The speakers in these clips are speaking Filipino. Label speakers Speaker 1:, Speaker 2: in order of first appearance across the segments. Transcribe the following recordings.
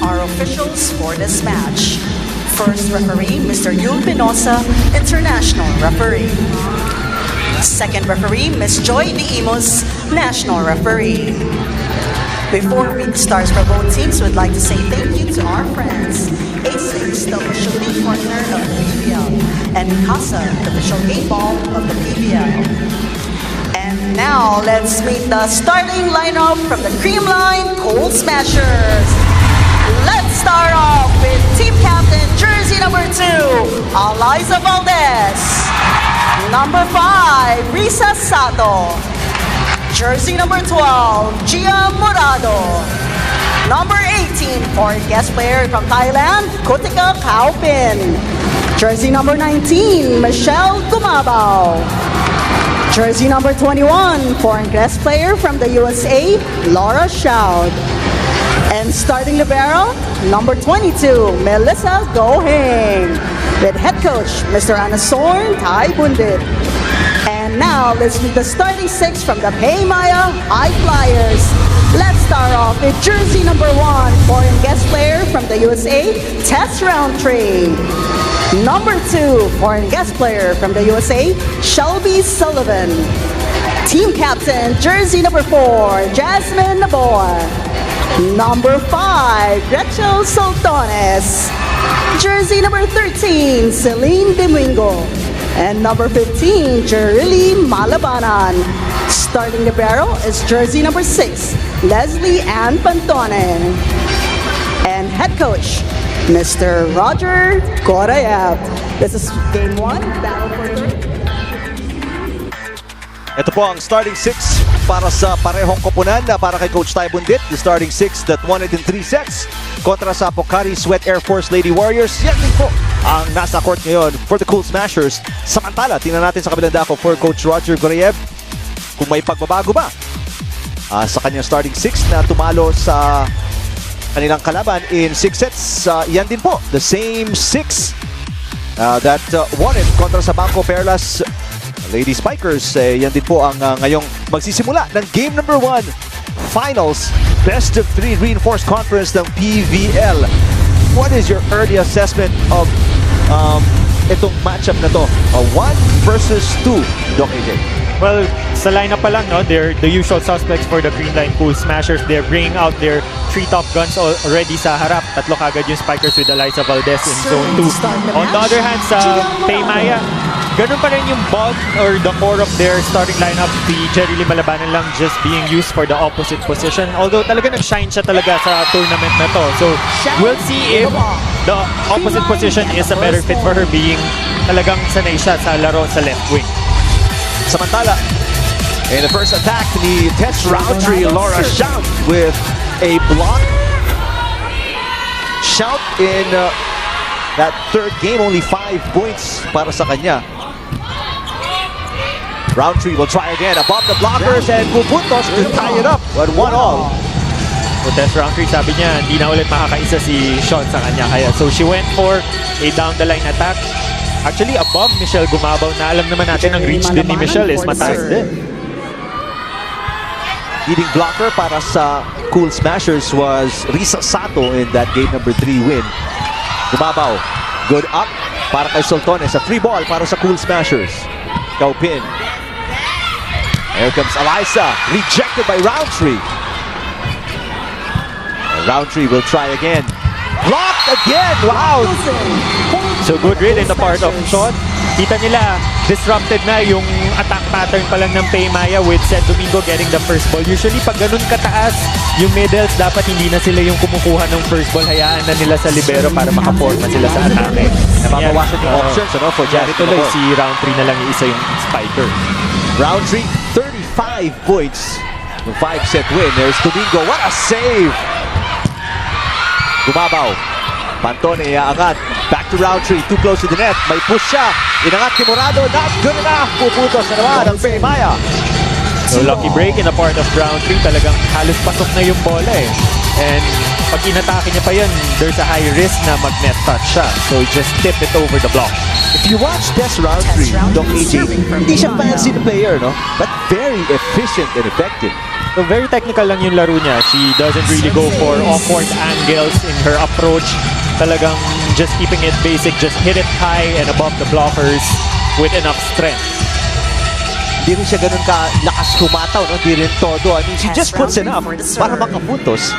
Speaker 1: our officials for this match. First referee, Mr. Yul Pinosa, International Referee. Second referee, Ms. Joy D. Imos, National Referee. Before we start for both teams, we'd like to say thank you to our friends, A6, the official league partner of the PVL, and Casa, the official game ball of the PVL. And now, let's meet the starting lineup from the Creamline Cold Smashers. Let's start off with team captain, jersey number 2, Eliza Valdez. Number 5, Risa Sato. Jersey number 12, Gia Murado. Number 18, foreign guest player from Thailand, Kotika Kaupin. Jersey number 19, Michelle Gumabao. Jersey number 21, foreign guest player from the USA, Laura Shoud. And starting the barrel, number 22, Melissa Goheng. With head coach, Mr. Anasorn Tai Bundit. And now, let's meet the starting 6 from the PayMaya High Flyers. Let's start off with jersey number 1, foreign guest player from the USA, Tess Roundtree. Number 2, foreign guest player from the USA, Shelby Sullivan. Team captain, jersey number 4, Jasmine Nabor. Number 5, Rachel Soltones. Jersey number 13, Celine Domingo. And number 15, Jerili Malabanan. Starting the barrel is jersey number 6, Leslie Ann Pantone. And head coach, Mr. Roger Korayev. This is game 1, battle for third.
Speaker 2: Ito po ang starting 6 para sa parehong koponan na para kay Coach Tai Bundit. The starting 6 that won it in 3 sets kontra sa Pocari Sweat Air Force Lady Warriors. Yan din po ang nasa court ngayon for the Cool Smashers. Samantala, tingnan natin sa kabilang dako for Coach Roger Gorayev kung may pagbabago ba sa kanyang starting 6 na tumalo sa kanilang kalaban in 6 sets. Yan din po, the same 6 that won it kontra sa Bangko Perlas Lady Spikers. Yan din po ang ngayong magsisimula ng game number 1 finals best of 3 reinforced conference ng PVL. What is your early assessment of itong matchup na to? 1 versus 2, Doc AJ.
Speaker 3: Well, sa lineup pa lang, no, they're the usual suspects for the Creamline Cool Smashers. They're bringing out their 3 top guns already sa harap. Tatlo kagad yung Spikers with Eliza Valdez in zone 2. On the other hand, sa PayMaya, ganun pa rin yung bulk or the core of their starting lineup. Si Jerili Malabanan lang just being used for the opposite position. Although talaga nag-shine siya talaga sa tournament na to. So, we'll see if the opposite position is a better fit for her being talagang sanay siya sa laro sa left wing.
Speaker 2: Samantala, in the first attack ni Tess Roundtree, Laura Shout with a block. Shout in that third game, only 5 points para sa kanya. Roundtree will try again above the blockers and pupuntos to tie it up at 1-1.
Speaker 3: So Tess Roundtree, sabi niya, hindi na ulit makakaisa si Sean sa kanya. Kaya, so she went for a down-the-line attack. Actually, above Michelle Gumabaw na alam naman natin ang reach din ni Michelle is mataas din.
Speaker 2: Leading blocker para sa Cool Smashers was Risa Sato in that game number 3 win. Gumabaw, good up para kay Soltones. A free ball para sa Cool Smashers. Kaupin. Here comes Eliza, rejected by Roundtree. And Roundtree will try again. Blocked again! Wow!
Speaker 3: So good read in the part of Sean. Kita nila, disrupted na yung attack pattern pa lang ng PayMaya with Seth Domingo getting the first ball. Usually pag ganun kataas, yung middles dapat hindi na sila yung kumukuha ng first ball. Hayaan na nila sa libero para makaporma sila sa atake.
Speaker 2: Nababawasan yung options for Jared
Speaker 3: tuloy si Roundtree na lang yung isa yung spiker.
Speaker 2: Roundtree, 35 points. Yung 5-set win. There's Domingo. What a save! Gumabaw. Pantone iaangat. Back to Roundtree. Too close to the net. May push siya. Inangat kay Morado. Not good enough. Puputos na naman ang PayMaya.
Speaker 3: So lucky break in the part of round 3, talagang halos pasok na yung bola eh. And pag inatake niya pa yan, there's a high risk na mag-net touch siya. So just tip it over the block.
Speaker 2: If you watch Test Round 3, Doc AJ, hindi siya fancy na player, no? But very efficient and effective.
Speaker 3: So very technical lang yung laro niya. She doesn't really go for awkward angles in her approach. Talagang just keeping it basic, just hit it high and above the blockers with enough strength.
Speaker 2: Hindi rin siya ganun lakas humataw, no? Hindi rin todo. I mean, she just puts enough para makapuntos.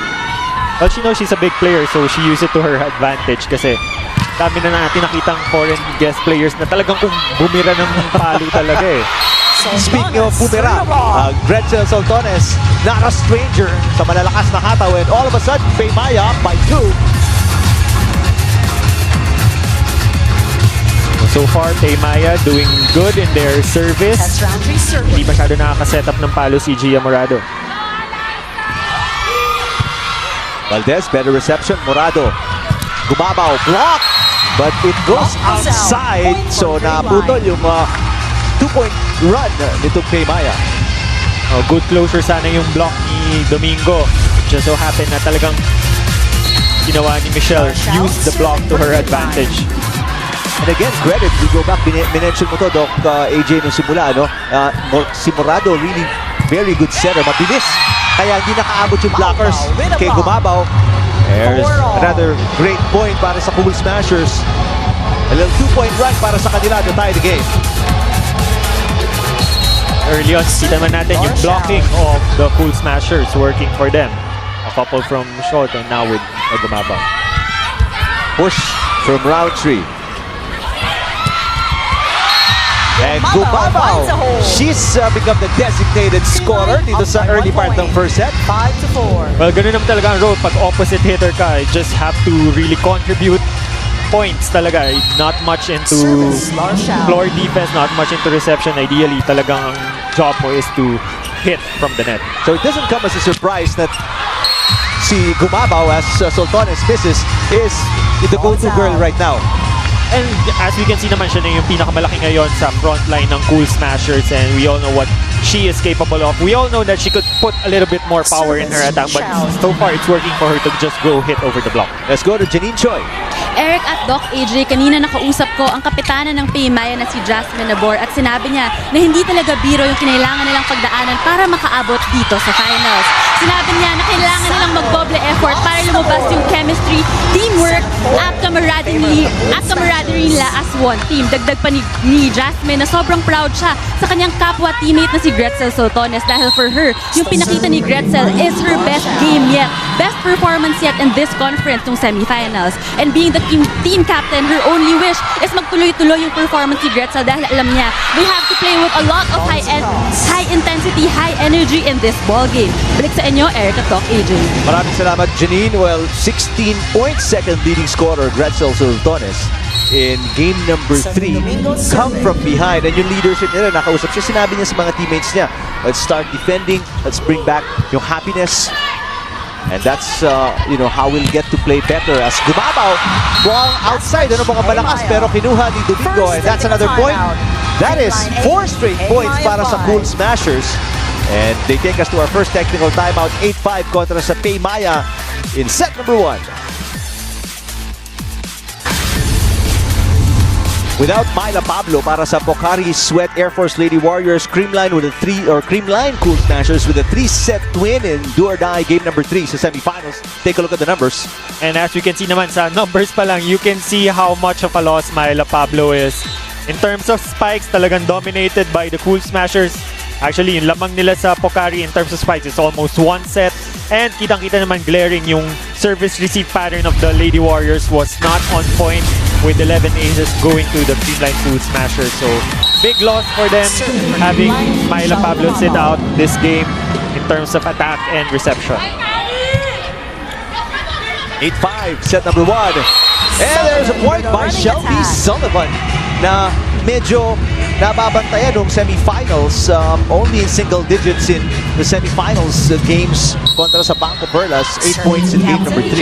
Speaker 3: Well, she knows she's a big player, so she used it to her advantage kasi dami na natin nakitang foreign guest players na talagang kung bumira ng palo talaga eh.
Speaker 2: Speaking of bumira, Gretzel Soltones, not a stranger sa malalakas na hataw, and all of a sudden, PayMaya by 2.
Speaker 3: So far, PayMaya doing good in their service. Hindi masyado nakaka-set up ng palo si Gia Morado.
Speaker 2: Valdez, better reception. Morado, gumabaw, block, but it goes outside. So naputol yung 2-point run nitong PayMaya.
Speaker 3: Good closure sana yung block ni Domingo. Just so happened na talagang ginawa ni Michelle, use the block to her advantage.
Speaker 2: And again, credit, we go back, minention mo to, Doc AJ, nung simula, no? Si Morado, really very good setter, mabilis. Kaya hindi nakaabot yung blockers kay Gumabaw. There's another great point para sa Cool Smashers. A little 2-point run para sa kanila to tie the game.
Speaker 3: Early on, kita naman natin yung blocking of the Cool Smashers working for them. A couple from short and now with Gumabaw.
Speaker 2: Push from round 3. And Gumabaw, she's become the designated scorer dito sa early part ng first set.
Speaker 1: 5-4.
Speaker 3: Well, ganun naman talaga ang role. Pag opposite hitter ka, you just have to really contribute points talaga. Not much into floor defense, not much into reception. Ideally, talagang ang job mo is to hit from the net.
Speaker 2: So it doesn't come as a surprise that si Gumabaw, as Soltones misses, is the go-to girl right now.
Speaker 3: And as we can see naman, siya na yung pinakamalaki ngayon sa front line ng Cool Smashers, and we all know what she is capable of. We all know that she could put a little bit more power in her attack, but so far it's working for her to just go hit over the block.
Speaker 2: Let's go to Janine Choi.
Speaker 4: Eric at Doc AJ, kanina nakausap ko ang kapitana ng PayMaya na si Jasmine Nabor at sinabi niya na hindi talaga biro yung kinailangan nilang pagdaanan para makaabot dito sa finals. Sinabi niya na kailangan nilang mag-double effort para lumabas yung chemistry, teamwork at camaraderie nila as one team. Dagdag pa ni Jasmine na sobrang proud siya sa kanyang kapwa teammate na si Gretzel Soltones dahil for her, yung pinakita ni Gretzel is her best game yet, best performance yet in this conference ng semifinals. And being the team captain, her only wish is magtuloy-tuloy yung performance ni Gretzel dahil alam niya, we have to play with a lot of high intensity, high energy in this ball game. Balik sa inyo, Eric at Doc AJ.
Speaker 2: Maraming salamat, Janine. Well, 16 points, second leading scorer, Gretzel Soltones. In game number 3, come from behind. And yung leadership nila, nakausap siya, sinabi niya sa mga teammates niya, let's start defending, let's bring back yung happiness. And that's, how we'll get to play better. As Gumabaw, ball outside, mga malakas, pero kinuha ni Domingo. And that's another point. That is 4 straight points para sa Cool Smashers. And they take us to our first technical timeout, 8-5 kontra sa PayMaya in set number 1. Without Myla Pablo para sa Pocari Sweat Air Force Lady Warriors, Creamline Cool Smashers with a 3-set win in do or die game number 3 sa semifinals. Take a look at the numbers.
Speaker 3: And as we can see naman sa numbers pa lang, you can see how much of a loss Myla Pablo is. In terms of spikes, talagang dominated by the Cool Smashers. Actually, yung lamang nila sa Pocari in terms of spikes is almost 1 set. And kitang-kita naman glaring yung service-receive pattern of the Lady Warriors was not on point with 11 aces going to the Creamline Cool Smashers. So, big loss for them having Myla Pablo sit out this game in terms of attack and reception.
Speaker 2: 8-5, set number 1. And there's a point by Shelby Sullivan na medyo nababantayan ng semifinals, only in single digits in the semifinals games kontra sa Banco Perlas, 8 points in game number 3.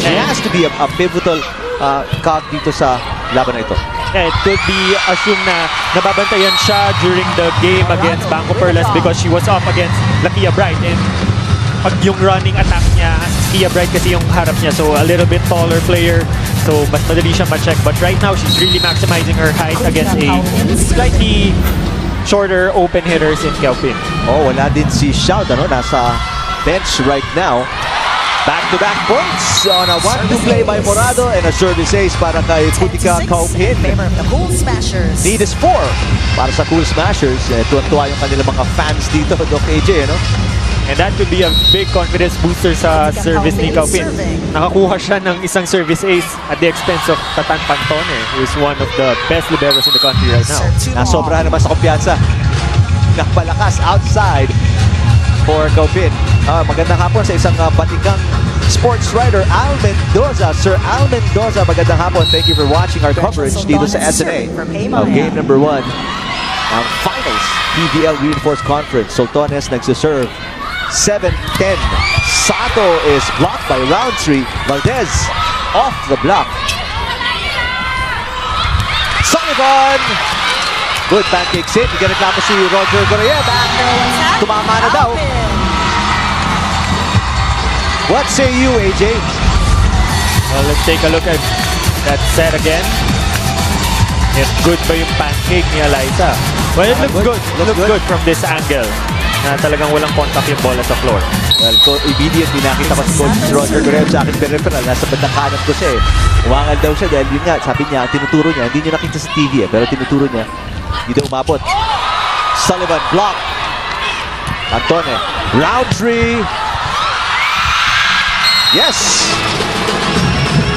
Speaker 2: She has to be a pivotal cog dito sa laban na ito.
Speaker 3: it could be assumed na nababantayan siya during the game against Bangko Perlas because she was off against Lakia Bright. And pag yung running attack niya, Lakia Bright kasi yung harap niya, so a little bit taller player. So mas madali siya ma-check. But right now, she's really maximizing her height against a slightly shorter open hitters in Kiaopin.
Speaker 2: Oh, wala din si Shout, ano? Nasa bench right now. Back-to-back points on a 1-2 play by Morado and a service ace para kay Putika Kaupin. Need is 4 para sa Cool Smashers. Tuwa-tuwa yung kanilang mga fans dito, Doc AJ, ano?
Speaker 3: And that could be a big confidence booster sa service ni Kaupin. Nakakuha siya ng isang service ace at the expense of Tatan Pantone, who is one of the best liberos in the country right now.
Speaker 2: Nasobra naman sa kumpiyansa. Napalakas outside for Kaupin. Magandang hapon sa isang batikang sports writer, Al Mendoza. Sir Al Mendoza, magandang hapon. Thank you for watching our coverage dito sa SNA of game number 1 ang finals PVL Reinforced Conference. Sultanes nagsiserve 7-10. Sato is blocked by Roundtree. Valdez off the block. Sullivan! Good pancake save. Iganaglapo si Roger Gorayeb. Tumama na daw. What say you, AJ?
Speaker 3: Well, let's take a look at that set again. If good ba yung pancake ni Eliza? Well, it looks good. Looks good from this angle. Na talagang walang contact yung bola sa floor.
Speaker 2: Well, immediately nakita ko si Coach Roger Guerrero sa akin peripheral. Nasa bandang kanan ko siya eh. Umangal daw siya dahil yun nga, sabi niya, tinuturo niya. Hindi niya nakita sa TV eh, pero tinuturo niya. Hindi daw umabot. Sullivan block. Antone. Roundtree. Yes!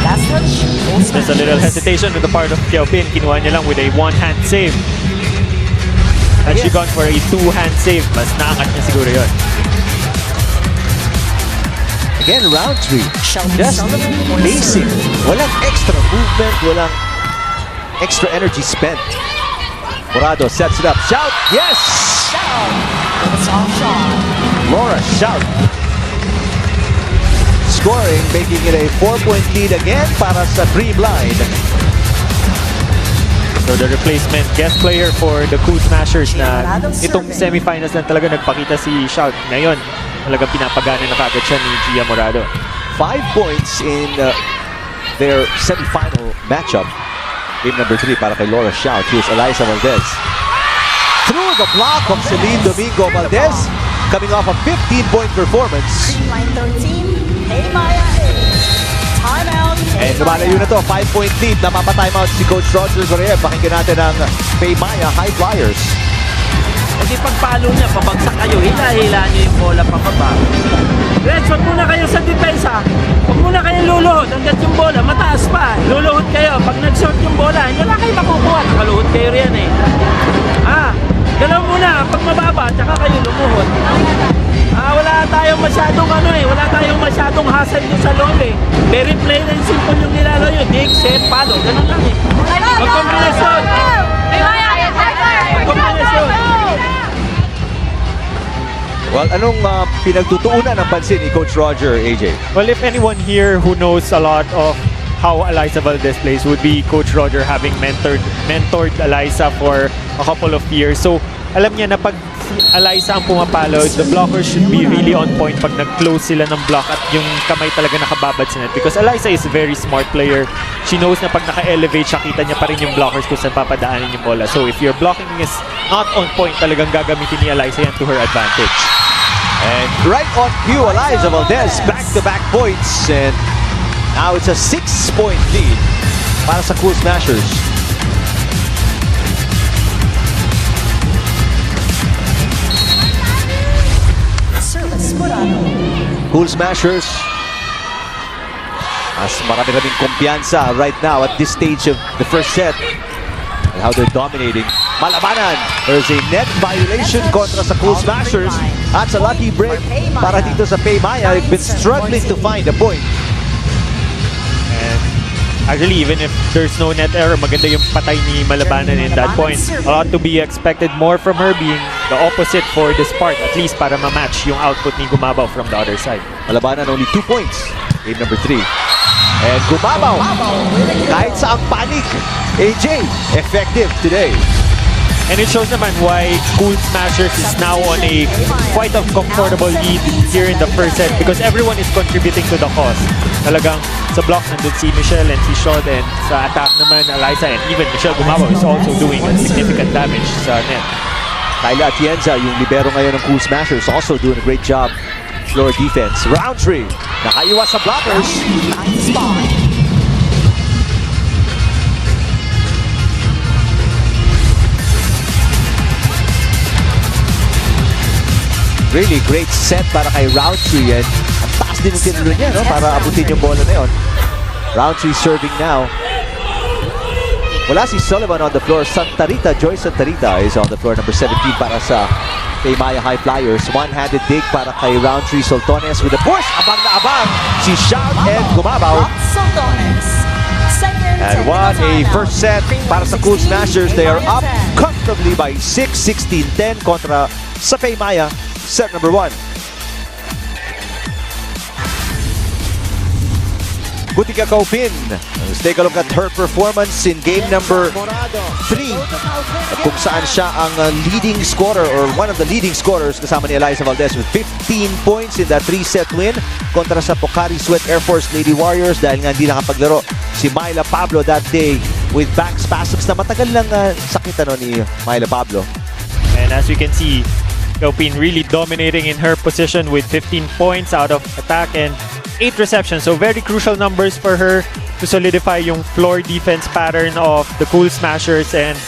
Speaker 1: Last touch.
Speaker 3: There's a little hesitation on the part of Kiaopin. Kinuha niya lang with a one-hand save. And she gone for a two-hand save. Mas naangat niya siguro yun.
Speaker 2: Again, Roundtree. Just basic. Walang extra movement. Walang extra energy spent. Morado sets it up. Shout! Yes! Laura Shout. Scoring, making it a 4-point lead again para sa Creamline.
Speaker 3: So the replacement guest player for the Cool Smashers na itong semifinals lang talaga nagpakita si Shout. Ngayon, talagang pinapagana na kagad siya ni Gia Morado.
Speaker 2: 5 points in their semifinal matchup. Game number 3 para kay Laura Shout. Here's Eliza Valdez. Through the block of Celine Domingo Valdez, coming off a 15-point performance.
Speaker 1: Creamline 13, PayMaya 8. Timeout.
Speaker 2: And lumalayo na to, 5-point lead. Napapatimeout si Coach Roger Gorayeb. Pakinggan natin ang PayMaya High Flyers.
Speaker 5: Kasi pagpalo niya, pabagsak kayo, hila-hila niyo yung bola pababa. Reds, wag muna kayo sa depensa. Wag muna kayong luluhod hanggat yung bola mataas pa. Luluhod kayo. Pag nag-short yung bola, hindi na kayo makukuha. Nakaluhod kayo riyan eh. Galaw muna. Pag mababa, tsaka kayo lumuhod. Wala tayong masyadong wala tayong masyadong hassle dun sa loob eh. Very plain and simple yung nilalo yun. Dig, set, palo. Ganun lang eh. Magkombinasyon. Magkombinasyon.
Speaker 2: Well, anong pinagtutuunan ng pansin ni Coach Roger, AJ?
Speaker 3: Well, if anyone here who knows a lot of how Eliza Valdez plays would be Coach Roger, having mentored Eliza for a couple of years. So, alam niya na pag Eliza ang pumapalo, the blockers should be really on point pag nag-close sila ng block at yung kamay talaga nakababad sa net. Because Eliza is a very smart player. She knows na pag naka-elevate siya, kita niya pa rin yung blockers kung saan papadaanin yung bola. So, if your blocking is not on point, talagang gagamitin ni Eliza yan to her advantage.
Speaker 2: And right on cue, Eliza Valdez, back-to-back points. And now it's a 6-point lead para sa Cool Smashers. Cool Smashers. Mas marami-raming kumpiyansa right now at this stage of the first set. And how they're dominating. Malabanan. There's a net violation kontra sa Cool Smashers. At sa lucky break para dito sa PayMaya. They've been struggling to find a point.
Speaker 3: And actually, even if there's no net error, maganda yung patay ni Malabanan in that point. A lot to be expected more from her, being the opposite for this part, at least para ma-match yung output ni Gumabaw from the other side.
Speaker 2: Malabanan only 2 points. Game number 3. And gumabaw. Kahit sa ang panik, AJ, effective today.
Speaker 3: And it shows naman why Cool Smashers is now on a quite a comfortable lead here in the first set because everyone is contributing to the cause. Talagang sa block nandun si Michelle and si Sean, and sa attack naman Eliza and even Michelle Gumabaw is also doing significant damage sa net.
Speaker 2: Kyla Atienza, yung libero ngayon ng Cool Smashers, also doing a great job. Floor defense. Roundtree, nakaiwas sa blockers. Really great set para kay Roundtree, and ang taas din yung tinalo niya, no? Para abutin yung bola na yun. Roundtree serving now. Wala si Sullivan on the floor. Santarita, Joy Santarita is on the floor, number 17 para sa PayMaya High Flyers. One-handed dig para kay Roundtree. Soltones with a push. Abang na abang si Shout and Gumabaw. And what a first set para sa Cool Smashers. They are up comfortably by 6, 16-10 kontra sa PayMaya. Set number 1. Butika Kaupin. Let's take a look at her performance in game number 3. Kung saan siya ang leading scorer or one of the leading scorers kasama ni Eliza Valdez with 15 points in that 3-set win kontra sa Pocari Sweat Air Force Lady Warriors dahil nga hindi nakapaglaro si Myla Pablo that day with back spasms na matagal lang sakit ni Myla Pablo.
Speaker 3: And as you can see, Kaupin really dominating in her position with 15 points out of attack and 8 receptions. So very crucial numbers for her to solidify yung floor defense pattern of the Cool Smashers, and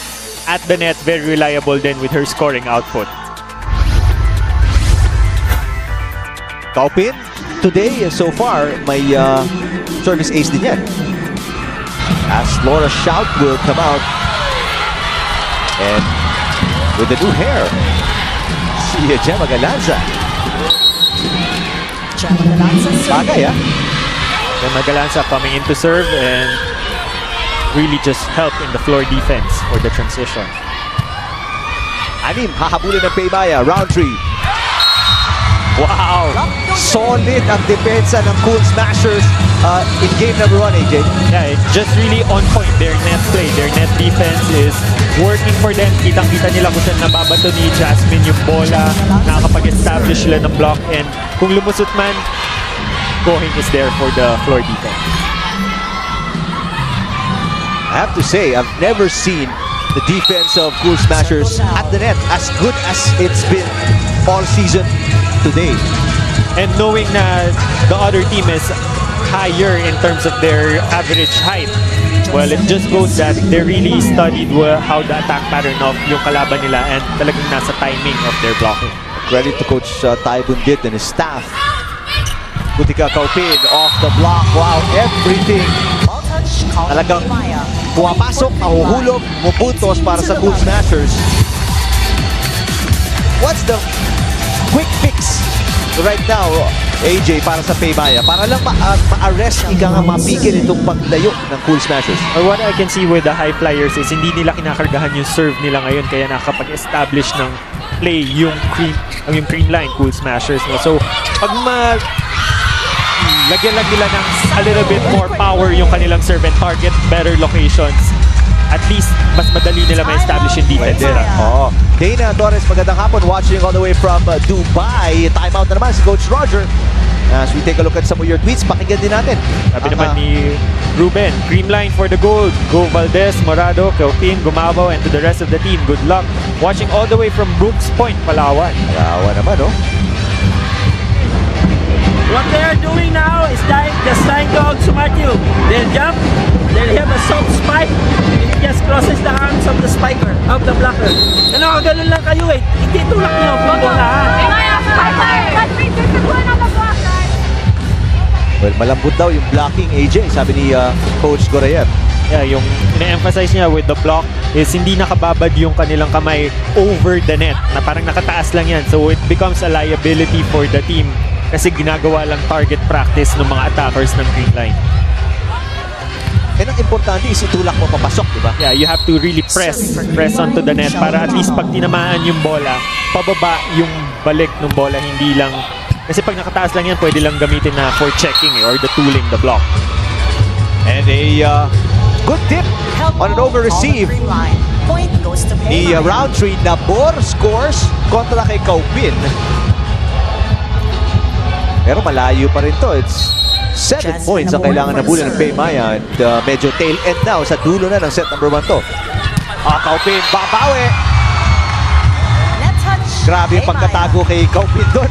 Speaker 3: at the net, very reliable then with her scoring output.
Speaker 2: Kaupin, today so far, may service ace din yan. As Laura Shout will come out. And with the new hair, si Gemma Galanza. Bagay,
Speaker 3: Then Magalanza coming in to serve and really just help in the floor defense for the transition.
Speaker 2: Anim, hahabulin ng PayMaya. Roundtree. Wow! Solid ang depensa ng Cool Smashers in game number 1, AJ.
Speaker 3: Yeah, it's just really on point. Their net play, their net defense is working for them. Kitang-kita nila kung saan nababato ni Jasmine yung bola. Nakakapag-establish sila ng block, and kung lumusot man, Gohing is there for the floor defense.
Speaker 2: I have to say, I've never seen the defense of Cool Smashers at the net as good as it's been all season today.
Speaker 3: And knowing na the other team is higher in terms of their average height, well, it just goes that they really studied how the attack pattern of yung kalaban nila and talagang nasa timing of their blocking.
Speaker 2: Credit to Coach Ty Bundit and his staff. Butika Kaupin off the block. Wow, everything. Talagang pumapasok, nahuhulog, pupuntos para sa Cool Smashers. What's the quick fix right now, AJ, para sa PayMaya? Para lang ma-arrest, ika nga mapigil itong paglayo ng Cool Smashers.
Speaker 3: Or what I can see with the high flyers is hindi nila kinakargahan yung serve nila ngayon, kaya nakakapag-establish ng play yung Creamline Cool Smashers. So, pag lagyan lang nila ng a little bit more power yung kanilang serve and target better locations, at least mas madali nila ma-establish yung defense nila.
Speaker 2: Oo. Dana Torres, magandang hapon, watching all the way from Dubai. Timeout na naman si Coach Roger. As we take a look at some of your tweets, pakinggan din natin.
Speaker 3: Sabi naman ni Ruben, Creamline for the gold. Go Valdez, Morado, Kaupin, Gumabaw, and to the rest of the team, good luck. Watching all the way from Brooks Point, Palawan.
Speaker 2: Palawan naman, oh.
Speaker 5: What they are doing now is just trying to outsmart you. They'll jump, they'll have a soft spike, and it just crosses the arms of the spiker, of the blocker. Ano, ganun lang kayo eh. Ititulak niyo ang bola, ha?
Speaker 2: Well, malambot daw yung blocking, AJ, sabi ni Coach Gorayev.
Speaker 3: Yeah, yung ina-emphasize niya with the block is hindi nakababad yung kanilang kamay over the net, na parang nakataas lang yan. So it becomes a liability for the team kasi ginagawa lang target practice ng mga attackers ng Creamline.
Speaker 2: And ang importante is itulak mo papasok, di ba?
Speaker 3: Yeah, you have to really press onto the net para at least pag tinamaan yung bola, pababa yung balik ng bola, hindi lang. Kasi pag nakataas lang yan, pwede lang gamitin na for checking or the tooling the block.
Speaker 2: And a good tip on an over-receive.
Speaker 1: Creamline. Point goes to
Speaker 2: Ni
Speaker 1: PayMaya.
Speaker 2: Roundtree na Bor scores kontra kay Kaupin. Pero malayo pa rin to. It's 7 points ang kailangan na bulan ng PayMaya. And medyo tail end now sa dulo na ng set number 1 to. Kaupin, babawi.
Speaker 1: Net touch.
Speaker 2: Grabe yung
Speaker 1: PayMaya.
Speaker 2: pagkatago kay Kaupin doon.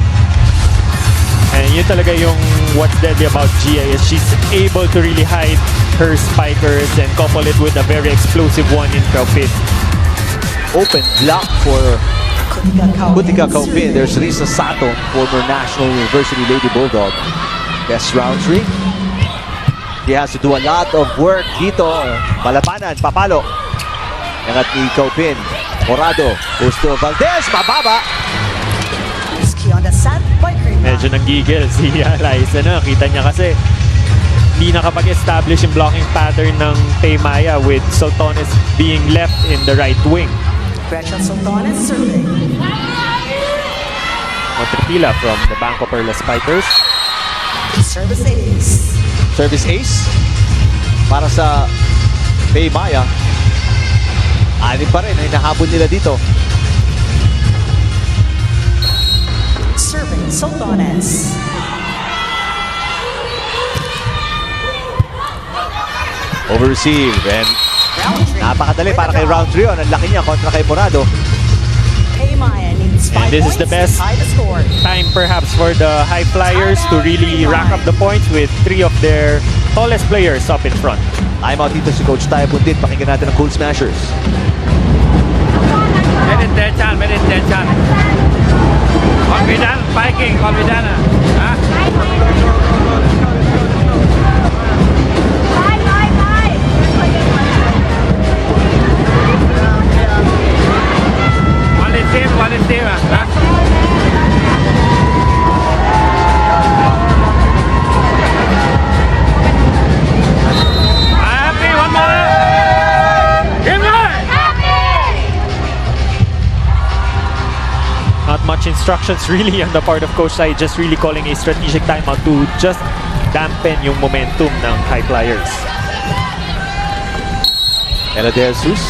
Speaker 3: And yun talaga yung what's deadly about Gia is she's able to really hide her spikers and couple it with a very explosive one in Kaupin.
Speaker 2: Open block for Kutika Kaupin.
Speaker 1: Serving.
Speaker 2: There's Risa Sato, former National University Lady Bulldog. Best Roundtree. He has to do a lot of work dito. Malabanan, papalo. Angat ni Kaupin. Morado goes to Valdez, mababa.
Speaker 1: Risky on the sand by Creamline.
Speaker 3: Medyo nanggigil si Liza, no? Kita niya kasi hindi nakapag-establish yung blocking pattern ng PayMaya with Sultones being left in the right wing.
Speaker 1: Gretchen Sultones serving.
Speaker 3: Montepila from the Banco Perla Spikers.
Speaker 1: Service ace.
Speaker 2: Service ace para sa PayMaya. Anim pa rin ang hinahabol nila dito.
Speaker 1: Serving Sultones.
Speaker 2: Over-receive and
Speaker 1: Roundtree.
Speaker 2: napakadali para kay Roundtree. Ang laki niya kontra kay Morado.
Speaker 1: PayMaya needs 5
Speaker 3: And this is
Speaker 1: points
Speaker 3: the best
Speaker 1: to tie the score.
Speaker 3: time perhaps for the high flyers to really rack up the points with 3 of their tallest players up in front.
Speaker 2: Time out dito si Coach Tayo Bundit. Pakinggan natin ang Cool Smashers.
Speaker 5: Meditation, meditation. Confident, Viking, confident. Ha? One team, ha? Happy, one more. Creamline!
Speaker 3: Not much instructions really on the part of Coach Tai, just really calling a strategic timeout to just dampen yung momentum ng high flyers.
Speaker 2: Ella De Jesus.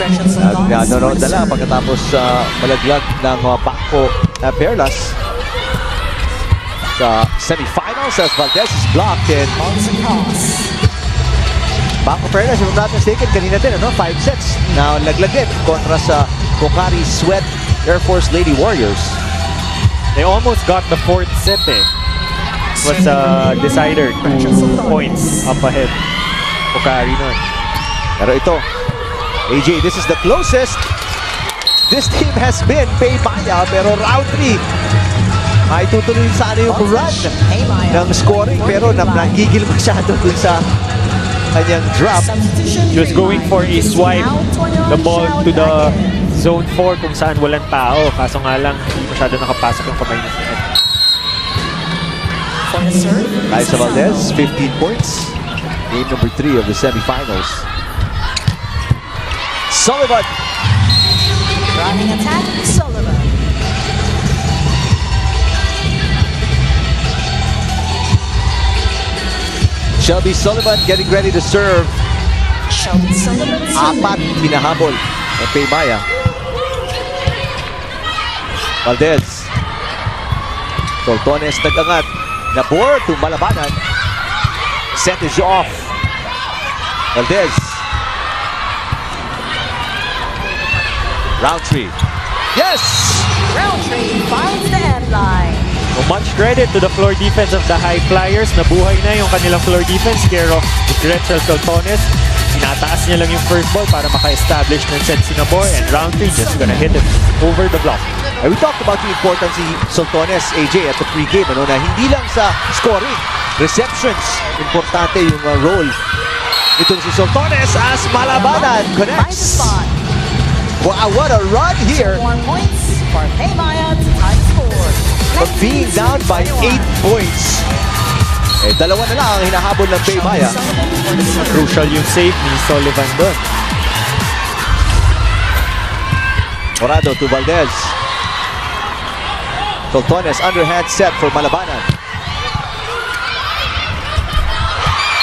Speaker 1: Gretchen Sultones.
Speaker 2: Nanonood na lang pagkatapos malaglag ng Banco Perlas sa semifinals as Valdez is blocked and
Speaker 1: Bounce across.
Speaker 2: Banco Perlas, if I'm not mistaken, kanina din, 5 sets na laglag din kontra sa Pocari Sweat Air Force Lady Warriors.
Speaker 3: They almost got the 4th set eh. It was a decider, 2 points up ahead. Pocari nun.
Speaker 2: Pero ito, AJ, this is the closest this team has been. PayMaya, pero round 3 ay tutuloy sana yung run ng scoring, pero nanggigil masyado dun sa kanyang drop.
Speaker 1: Substitution.
Speaker 3: She was going for a swipe the ball to the zone 4 kung saan walang tao. Kaso nga lang, hindi masyado nakapasok yung kamay niya.
Speaker 1: For the serve.
Speaker 2: Liza Valdez, 15 points. Game number 3 of the semifinals. Sullivan.
Speaker 1: Running attack, Sullivan.
Speaker 2: Shelby Sullivan getting ready to serve.
Speaker 1: Shelby Sullivan serving.
Speaker 2: Apat hinahabol ng PayMaya. Valdez. Sultones nag-angat. Nabor to Malabanan. Set is off. Valdez. Roundtree. Yes!
Speaker 1: Roundtree finds the end line.
Speaker 3: So much credit to the floor defense of the high flyers. Nabuhay na yung kanilang floor defense care of Gretchen Sultones. Inataas niya lang yung first ball para maka-establish ng set si Nabor, and Roundtree just gonna hit it over the block.
Speaker 2: And we talked about the importance ni Sultones, AJ, at the pre-game, na hindi lang sa scoring, receptions, importante yung role ito si Sultones as Malabanan
Speaker 1: Finds the
Speaker 2: connects.
Speaker 1: spot.
Speaker 2: Wow, what a run here!
Speaker 1: 2 more points for PayMaya to tie the score.
Speaker 2: From being down by 8 points. Dalawa na lang ang hinahabol ng PayMaya.
Speaker 3: Crucial yung save ni Sullivan doon.
Speaker 2: Morado to Valdez. Sultones underhand set for Malabanan.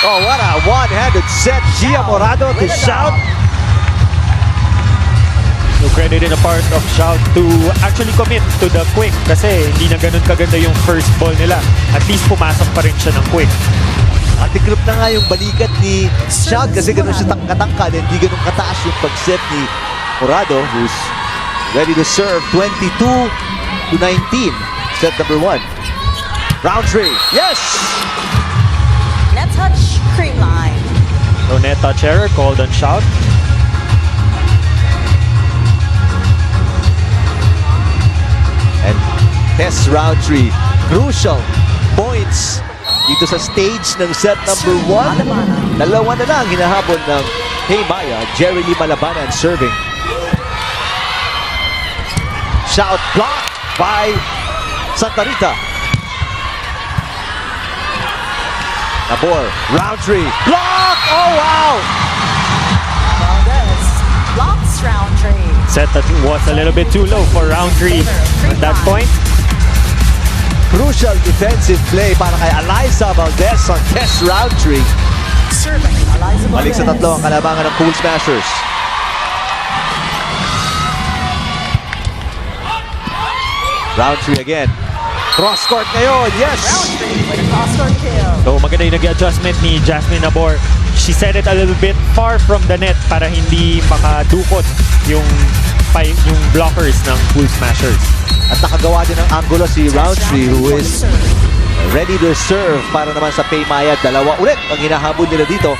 Speaker 2: Oh, what a one-handed set. Gia Morado to shout.
Speaker 3: So credit in a part of Shout to actually commit to the quick kasi hindi na ganun kaganda yung first ball nila. At least pumasok pa rin siya ng quick.
Speaker 2: At tiklop na nga yung balikat ni Shout kasi ganun siya katangkad and hindi ganun kataas yung pag-set ni Morado, who's ready to serve 22-19. Set number 1. Roundtree. Yes!
Speaker 1: Net touch, Creamline.
Speaker 3: So net touch error called on Shout.
Speaker 2: And Tess Roundtree, crucial points dito sa stage ng set number 1. Dalawa na lang hinahabol ng PayMaya. Jerry Lee Malabanan serving. Shout blocked by Santa Rita. Nabor, Roundtree, block! Oh wow!
Speaker 1: Valdez blocks Roundtree.
Speaker 3: Set that was a little bit too low for Roundtree at that point.
Speaker 2: Crucial defensive play para kay Eliza Valdez on Tess Roundtree.
Speaker 1: Serving Eliza
Speaker 2: Balik sa
Speaker 1: Valdez.
Speaker 2: tatlo ang kalabangan ng Cool Smashers. Roundtree again. Cross court ngayon, yes!
Speaker 1: Roundtree with a cross-court kill.
Speaker 3: So maganda yung nag-adjustment ni Jasmine Nabor. She set it a little bit far from the net para hindi makadukot yung blockers ng Cool Smashers.
Speaker 2: At nakagawa din ng angulo si Roundtree, who is ready to serve para naman sa PayMaya. Dalawa ulit ang hinahabol nila dito.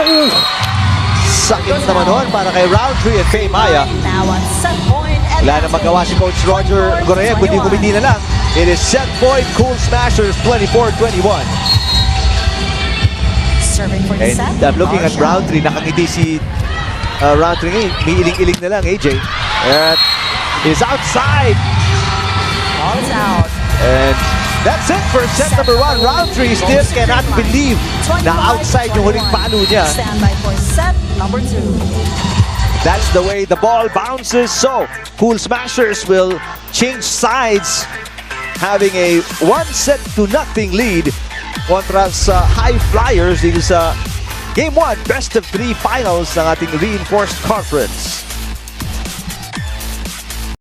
Speaker 2: Oh! Sakit naman nun para kay Roundtree at PayMaya.
Speaker 1: Now on set point.
Speaker 2: Wala na magawa si Coach Roger Goreyev, kundi kumindi na lang. It is set point, Cool Smashers 24-21.
Speaker 1: Serving for the
Speaker 2: And
Speaker 1: set.
Speaker 2: I'm looking at Roundtree. Nakangiti si Roundtree ngayon. May iling-iling na lang, AJ. At is outside.
Speaker 1: Ball is out.
Speaker 2: And that's it for set number 1. Roundtree still cannot believe na outside yung huling palo niya.
Speaker 1: Stand by for set number 2.
Speaker 2: That's the way the ball bounces. So, Cool Smashers will change sides, having a 1-0 lead kontra sa High Flyers dito sa Game 1, Best of 3 Finals ng ating Reinforced Conference.